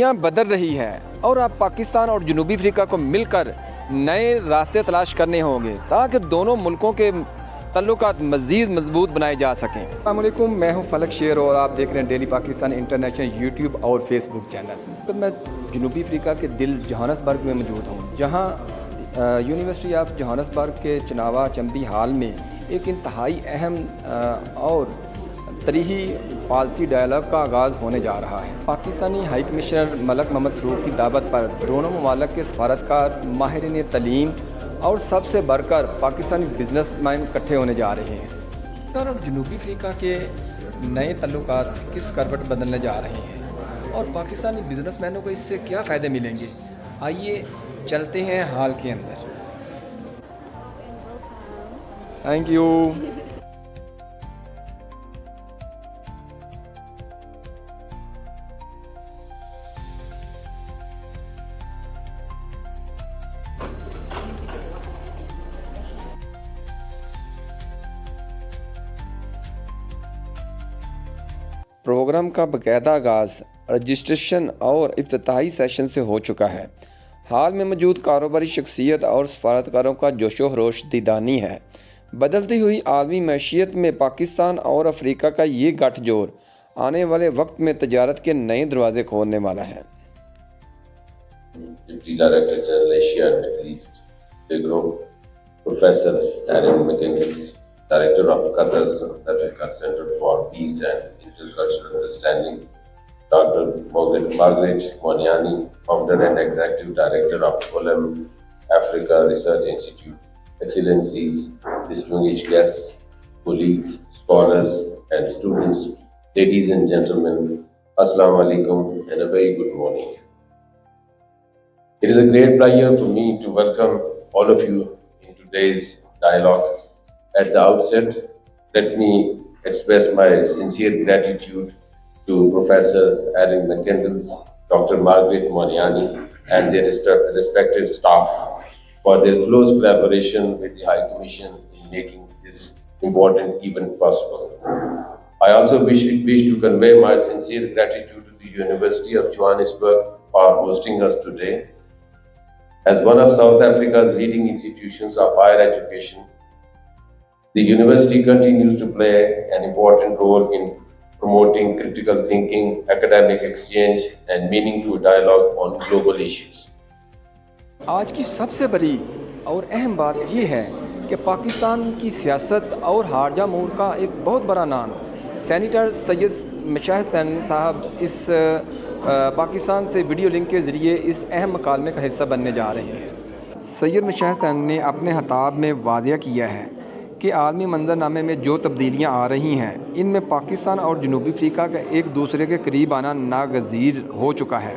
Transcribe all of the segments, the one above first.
دنیا بدل رہی ہے اور اب پاکستان اور جنوبی افریقہ کو مل کر نئے راستے تلاش کرنے ہوں گے تاکہ دونوں ملکوں کے تعلقات مزید مضبوط بنائے جا سکیں۔ السلام علیکم، میں ہوں فلک شیر اور آپ دیکھ رہے ہیں ڈیلی پاکستان انٹرنیشنل یوٹیوب اور فیس بک چینل۔ تو میں جنوبی افریقہ کے دل جوہانسبرگ میں موجود ہوں، جہاں یونیورسٹی آف جوہانسبرگ کے چناوا چمبی ہال میں ایک انتہائی اہم اور تاریخی پالسی ڈائلاگ کا آغاز ہونے جا رہا ہے۔ پاکستانی ہائی کمشنر ملک محمد فاروق کی دعوت پر دونوں ممالک کے سفارتکار، ماہرین تعلیم اور سب سے بڑھ کر پاکستانی بزنس مین اکٹھے ہونے جا رہے ہیں۔ اور جنوبی افریقہ کے نئے تعلقات کس کروٹ بدلنے جا رہے ہیں اور پاکستانی بزنس مینوں کو اس سے کیا فائدے ملیں گے، آئیے چلتے ہیں ہال کے اندر۔ Thank you. پروگرام کا باقاعدہ آغاز رجسٹریشن اور افتتاحی سیشن سے ہو چکا ہے۔ حال میں موجود کاروباری شخصیت اور سفارتکاروں کا جوش و خروش دیدانی ہے۔ بدلتی ہوئی عالمی معیشت میں پاکستان اور افریقہ کا یہ گٹھ جوڑ آنے والے وقت میں تجارت کے نئے دروازے کھولنے والا ہے۔ Deputy Director General Asia and Middle East, Professor Aaron McInnes, Director of Qatar's Africa Center for Peace and Intercultural Understanding, Dr. Margaret Moniani, Founder and Executive Director of Fulham Africa Research Institute, Excellencies, distinguished guests, colleagues, scholars, and students, ladies and gentlemen, Assalamu alaikum and a very good morning. It is a great pleasure for me to welcome all of you in today's dialogue. At the outset, let me express my sincere gratitude to Professor Aaron McInnes, Dr. Margaret Moniani, and their respective staff for their close collaboration with the High Commission in making this important event possible. I also wish to convey my sincere gratitude to the University of Johannesburg for hosting us today. As one of South Africa's leading institutions of higher education, the university continues to play an important role in promoting critical thinking, academic exchange, and meaningful dialogue on global issues. آج کی سب سے بڑی اور اہم بات یہ ہے کہ پاکستان کی سیاست اور خارجہ امور کا ایک بہت بڑا نام سینیٹر سید مشاہد حسین صاحب اس پاکستان سے ویڈیو لنک کے ذریعے اس اہم مکالمے کا حصہ بننے جا رہے ہیں۔ سید مشاہد حسین نے اپنے خطاب میں واضح کیا ہے کہ عالمی منظرنامے میں جو تبدیلیاں آ رہی ہیں ان میں پاکستان اور جنوبی افریقہ کا ایک دوسرے کے قریب آنا ناگزیر ہو چکا ہے۔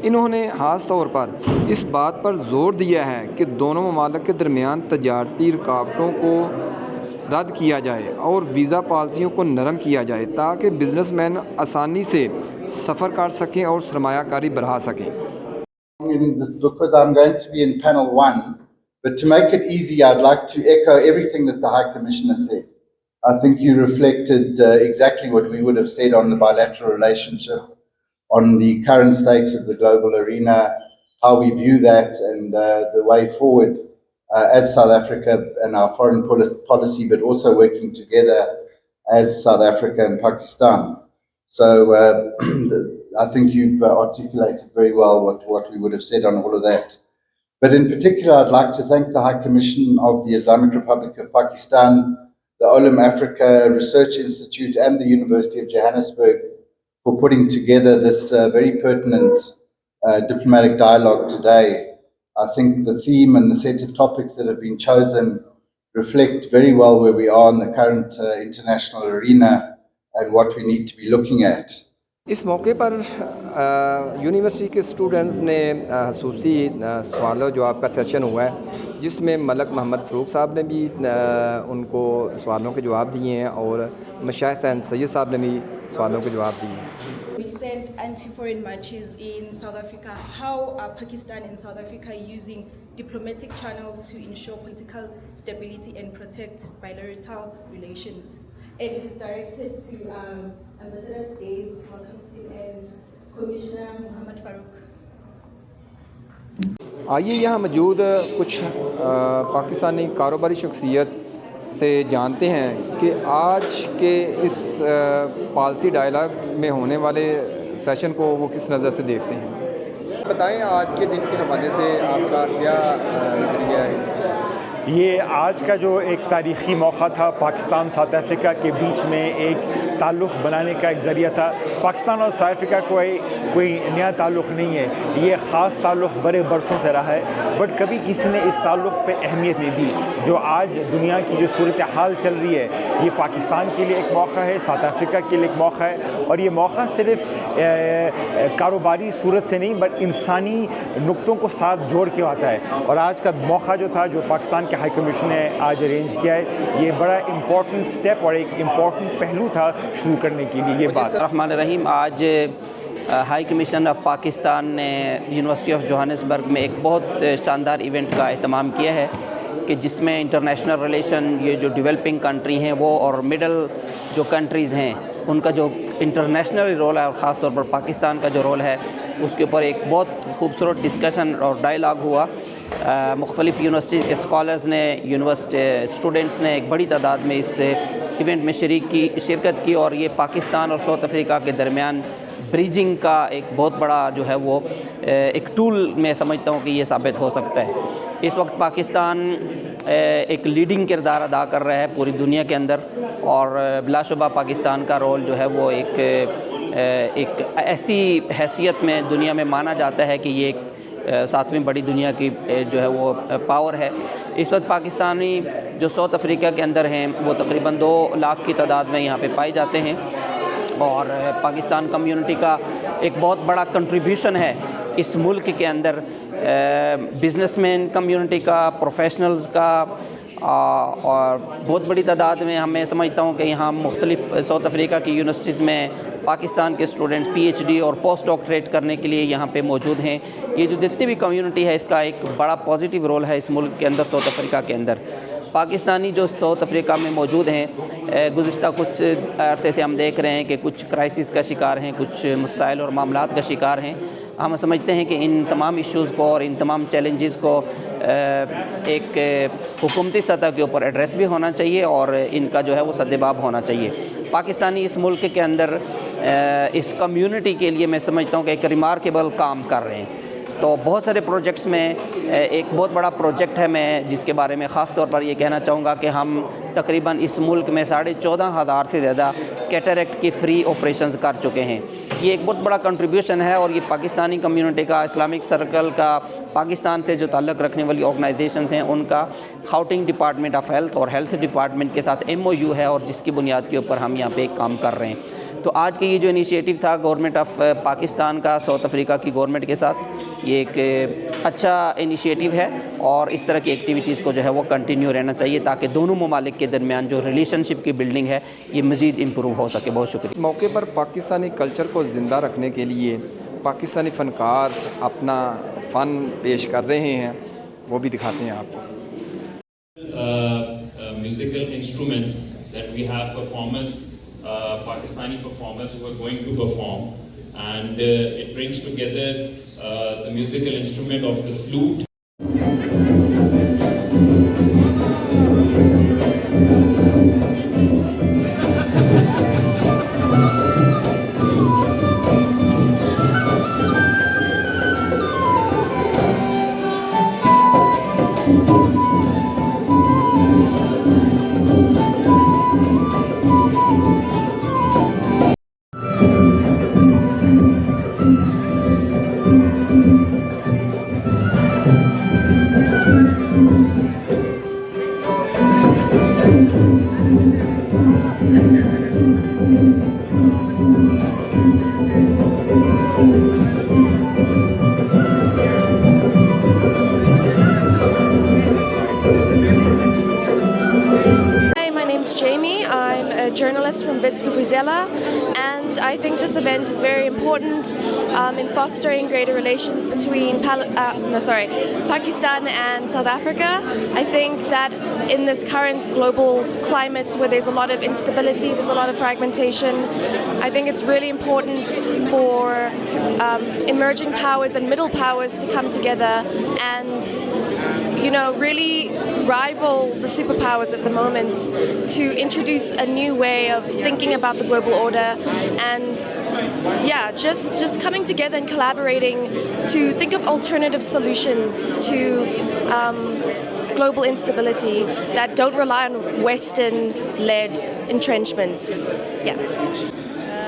انہوں نے خاص طور پر اس بات پر زور دیا ہے کہ دونوں ممالک کے درمیان تجارتی رکاوٹوں کو رد کیا جائے اور ویزا پالیسیوں کو نرم کیا جائے تاکہ بزنس مین آسانی سے سفر کر سکیں اور سرمایہ کاری بڑھا سکیں۔ Because I'm going to be in panel 1, but to make it easy, I'd like to echo everything that the High Commissioner said. I think you reflected exactly what we would have said on the bilateral relationship, on the current stakes of the global arena, how we view that, and the way forward as South Africa and our foreign policy, but also working together as South Africa and Pakistan. So I think you've articulated very well what we would have said on all of that. But in particular, I'd like to thank the High Commission of the Islamic Republic of Pakistan, the Olam Africa Research Institute, and the University of Johannesburg for putting together this very pertinent diplomatic dialogue today. I think the theme and the set of topics that have been chosen reflect very well where we are in the current international arena and what we need to be looking at. اس موقع پر university کے students نے خصوصی سوال و جواب کا session ہوا ہے جس میں ملک محمد فاروق صاحب نے بھی ان کو سوالوں کے جواب دیے ہیں اور مشاہد حسین سید صاحب نے بھی سوالوں کے جواب دیے ہیں۔ Recent anti-foreign marches in South Africa, how are Pakistan and South Africa using diplomatic channels to ensure political stability and protect bilateral relations? And it is directed to Ambassador Dave Wilkinson and Commissioner Muhammad Farouk. آئیے یہاں موجود کچھ پاکستانی کاروباری شخصیت سے جانتے ہیں کہ آج کے اس پالسی ڈائلاگ میں ہونے والے سیشن کو وہ کس نظر سے دیکھتے ہیں. بتائیں آج کے دن کے حوالے سے آپ کا کیا نظریہ ہے؟ یہ آج کا جو ایک تاریخی موقع تھا، پاکستان ساؤتھ افریقہ کے بیچ میں ایک تعلق بنانے کا ایک ذریعہ تھا. پاکستان اور ساؤتھ افریقہ کوئی نیا تعلق نہیں ہے، یہ خاص تعلق بڑے برسوں سے رہا ہے، بٹ کبھی کسی نے اس تعلق پہ اہمیت نہیں دی. جو آج دنیا کی جو صورتحال چل رہی ہے، یہ پاکستان کے لیے ایک موقع ہے، ساؤتھ افریقہ کے لیے ایک موقع ہے، اور یہ موقع صرف کاروباری صورت سے نہیں بٹ انسانی نقطوں کو ساتھ جوڑ کے آتا ہے. اور آج کا موقع جو تھا، جو پاکستان کے ہائی کمیشن نے آج ارینج کیا ہے، یہ بڑا امپورٹنٹ سٹیپ اور ایک امپورٹنٹ پہلو تھا شروع کرنے کے لیے. یہ بات الرحمن الرحیم. آج ہائی کمیشن آف پاکستان نے یونیورسٹی آف جوہانسبرگ میں ایک بہت شاندار ایونٹ کا اہتمام کیا ہے کہ جس میں انٹرنیشنل ریلیشن، یہ جو ڈیولپنگ کنٹری ہیں وہ اور مڈل جو کنٹریز ہیں ان کا جو انٹرنیشنل رول ہے، اور خاص طور پر پاکستان کا جو رول ہے، اس کے اوپر ایک بہت خوبصورت ڈسکشن اور ڈائلاگ ہوا. مختلف یونیورسٹی کے اسکالرز نے، یونیورسٹی اسٹوڈنٹس نے ایک بڑی تعداد میں اس ایونٹ میں شرکت کی، اور یہ پاکستان اور ساؤتھ افریقہ کے درمیان بریجنگ کا ایک بہت بڑا جو ہے وہ ایک ٹول میں سمجھتا ہوں کہ یہ ثابت ہو سکتا ہے. اس وقت پاکستان ایک لیڈنگ کردار ادا کر رہا ہے پوری دنیا کے اندر، اور بلا شبہ پاکستان کا رول جو ہے وہ ایک ایسی حیثیت میں دنیا میں مانا جاتا ہے کہ یہ ایک ساتویں بڑی دنیا کی جو ہے وہ پاور ہے. اس وقت پاکستانی جو ساؤتھ افریقہ کے اندر ہیں وہ تقریباً 2 لاکھ کی تعداد میں یہاں پہ پائے جاتے ہیں، اور پاکستان کمیونٹی کا ایک بہت بڑا کنٹریبیوشن ہے اس ملک کے اندر، بزنس مین کمیونٹی کا، پروفیشنلز کا، اور بہت بڑی تعداد میں میں سمجھتا ہوں کہ یہاں مختلف ساؤتھ افریقہ کی یونیورسٹیز میں پاکستان کے اسٹوڈنٹ پی ایچ ڈی اور پوسٹ ڈاکٹریٹ کرنے کے لیے یہاں پہ موجود ہیں. یہ جو جتنی بھی کمیونٹی ہے، اس کا ایک بڑا پازیٹیو رول ہے اس ملک کے اندر، ساؤتھ افریقہ کے اندر. پاکستانی جو ساؤتھ افریقہ میں موجود ہیں، گزشتہ کچھ عرصے سے ہم دیکھ رہے ہیں کہ کچھ کرائسس کا شکار ہیں، کچھ مسائل اور معاملات کا شکار ہیں. ہم سمجھتے ہیں کہ ان تمام ایشوز کو اور ان تمام چیلنجز کو ایک حکومتی سطح کے اوپر ایڈریس بھی ہونا چاہیے، اور ان کا جو ہے وہ سدباب ہونا چاہیے. پاکستانی اس ملک کے اندر اس کمیونٹی کے لیے میں سمجھتا ہوں کہ ایک ریمارکیبل کام کر رہے ہیں. تو بہت سارے پروجیکٹس میں ایک بہت بڑا پروجیکٹ ہے، میں جس کے بارے میں خاص طور پر یہ کہنا چاہوں گا کہ ہم تقریباً اس ملک میں 14,500 سے زیادہ کیٹریکٹ کی فری آپریشنز کر چکے ہیں. یہ ایک بہت بڑا کنٹریبیوشن ہے، اور یہ پاکستانی کمیونٹی کا، اسلامک سرکل کا، پاکستان سے جو تعلق رکھنے والی آرگنائزیشنز ہیں ان کا خاؤٹنگ ڈپارٹمنٹ آف ہیلتھ اور ہیلتھ ڈپارٹمنٹ کے ساتھ MOU ہے، اور جس کی بنیاد کے اوپر ہم یہاں پہ ایک کام کر رہے ہیں. تو آج کی یہ جو انیشیٹو تھا گورنمنٹ آف پاکستان کا ساؤتھ افریقہ کی گورنمنٹ کے ساتھ، یہ ایک اچھا انیشیٹو ہے، اور اس طرح کی ایکٹیویٹیز کو جو ہے وہ کنٹینیو رہنا چاہیے تاکہ دونوں ممالک کے درمیان جو ریلیشن شپ کی بلڈنگ ہے یہ مزید امپروو ہو سکے. بہت شکریہ. موقع پر پاکستانی کلچر کو زندہ رکھنے کے لیے پاکستانی فنکار اپنا فن پیش کر رہے ہیں، وہ بھی دکھاتے ہیں آپ کو. Musical instruments that we have performers, Pakistani performers who are going to perform, and it brings together the musical instrument of the flute. Hi, my name's Jamie. I'm a journalist from Wits Vuvuzela, and I think this event is very important in fostering greater relations between Pakistan and South Africa. I think that in this current global climate where there's a lot of instability, there's a lot of fragmentation, I think it's really important for emerging powers and middle powers to come together and, really rival the superpowers at the moment to introduce a new way of thinking about the global order and, just coming together and collaborating to think of alternative solutions to global instability that don't rely on Western-led entrenchments.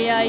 AI,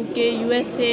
UK, USA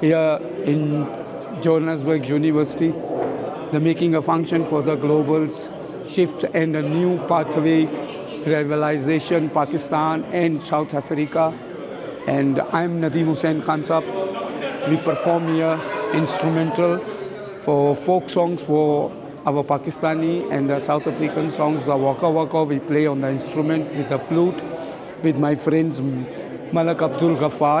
here in Johannesburg University, the making a function for the global shift and a new pathway, revitalization, Pakistan and South Africa. And I'm Nadeem Hussain Khan Sahab. We perform here instrumental for folk songs for our Pakistani and the South African songs, the Waka Waka. We play on the instrument with the flute with my friends Malak Abdul Ghaffar.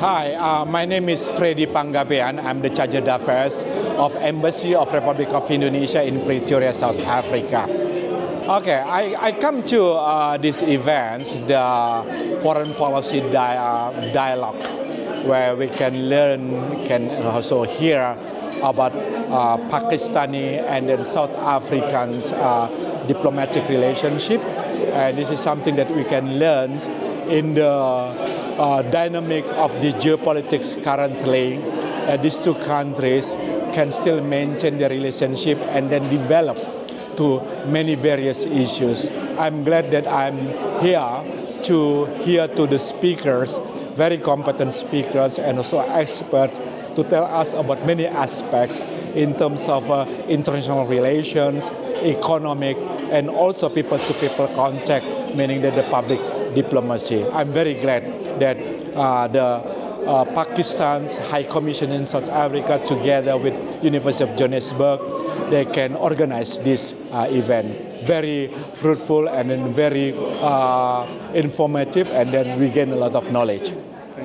Hi, my name is Freddy Panggabean. I'm the Charge d'Affaires of Embassy of Republic of Indonesia in Pretoria, South Africa. Okay, I come to this event, the foreign policy dialogue, where we can learn, can also hear about Pakistani and then South Africans diplomatic relationship. And this is something that we can learn in the dynamic of the geopolitics currently. These two countries can still maintain their relationship and then develop to many various issues. I'm glad that I'm here to hear to the speakers, very competent speakers and also experts, to tell us about many aspects in terms of international relations, economic, and also people-to-people contact, meaning that the public diplomacy. I'm very glad that the Pakistan's High Commission in South Africa, together with University of Johannesburg, they can organize this event. Very fruitful and then very informative, and then we gain a lot of knowledge.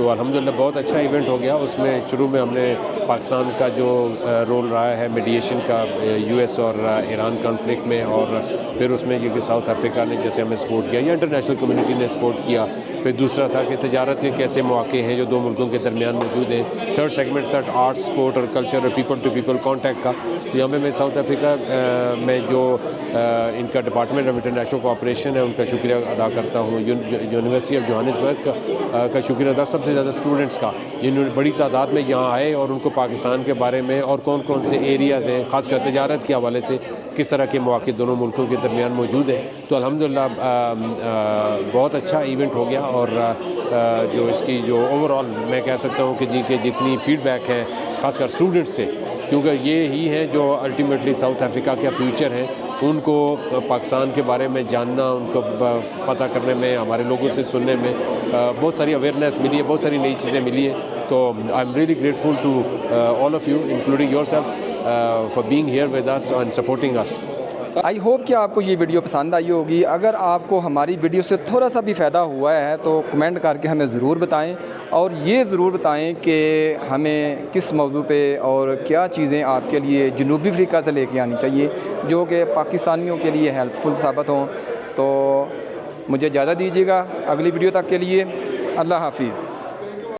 تو الحمدللہ بہت اچھا event ہو گیا. اس میں شروع میں ہم نے پاکستان کا جو رول رہا ہے میڈیشن کا یو ایس اور ایران کانفلکٹ میں, اور پھر اس میں یہ کہ ساؤتھ افریقہ نے جیسے ہمیں سپورٹ کیا یا انٹرنیشنل کمیونٹی نے سپورٹ کیا. پھر دوسرا تھا کہ تجارت کے کیسے مواقع ہیں جو دو ملکوں کے درمیان موجود ہیں. تھرڈ سیگمنٹ تھا آرٹ, سپورٹ اور کلچر اور پیپل ٹو پیپل کانٹیکٹ کا. یہاں پہ میں ساؤتھ افریقہ میں جو ان کا ڈپارٹمنٹ آف انٹرنیشنل کوآپریشن ہے ان کا شکریہ ادا کرتا ہوں. یونیورسٹی آف جوہانسبرگ کا شکریہ ادا, سب سے زیادہ اسٹوڈنٹس کا. بڑی تعداد میں یہاں آئے اور ان کو پاکستان کے بارے میں اور کون کون سے ایریاز ہیں خاص کر تجارت کے حوالے سے کس طرح کے مواقع دونوں ملکوں کے درمیان موجود ہیں. تو الحمدللہ بہت اچھا ایونٹ ہو گیا. اور جو اس کی جو اوور آل میں کہہ سکتا ہوں کہ جتنی فیڈ بیک ہے خاص کر اسٹوڈنٹس سے, کیونکہ یہ ہی ہیں جو الٹیمیٹلی ساؤتھ افریقہ کا فیوچر ہے, ان کو پاکستان کے بارے میں جاننا, ان کو پتہ کرنے میں, ہمارے لوگوں سے سننے میں بہت ساری اویئرنیس ملی ہے, بہت ساری نئی چیزیں ملی ہیں. تو I am really grateful to all of you including yourself for being here with us and supporting us. I hope کہ آپ کو یہ ویڈیو پسند آئی ہوگی. اگر آپ کو ہماری ویڈیو سے تھوڑا سا بھی فائدہ ہوا ہے تو کمنٹ کر کے ہمیں ضرور بتائیں, اور یہ ضرور بتائیں کہ ہمیں کس موضوع پہ اور کیا چیزیں آپ کے لیے جنوبی افریقہ سے لے کے آنی چاہیے جو کہ پاکستانیوں کے لیے ہیلپ فل ثابت ہوں. تو مجھے اجازت دیجیے گا اگلی ویڈیو تک کے لیے. اللہ حافظ.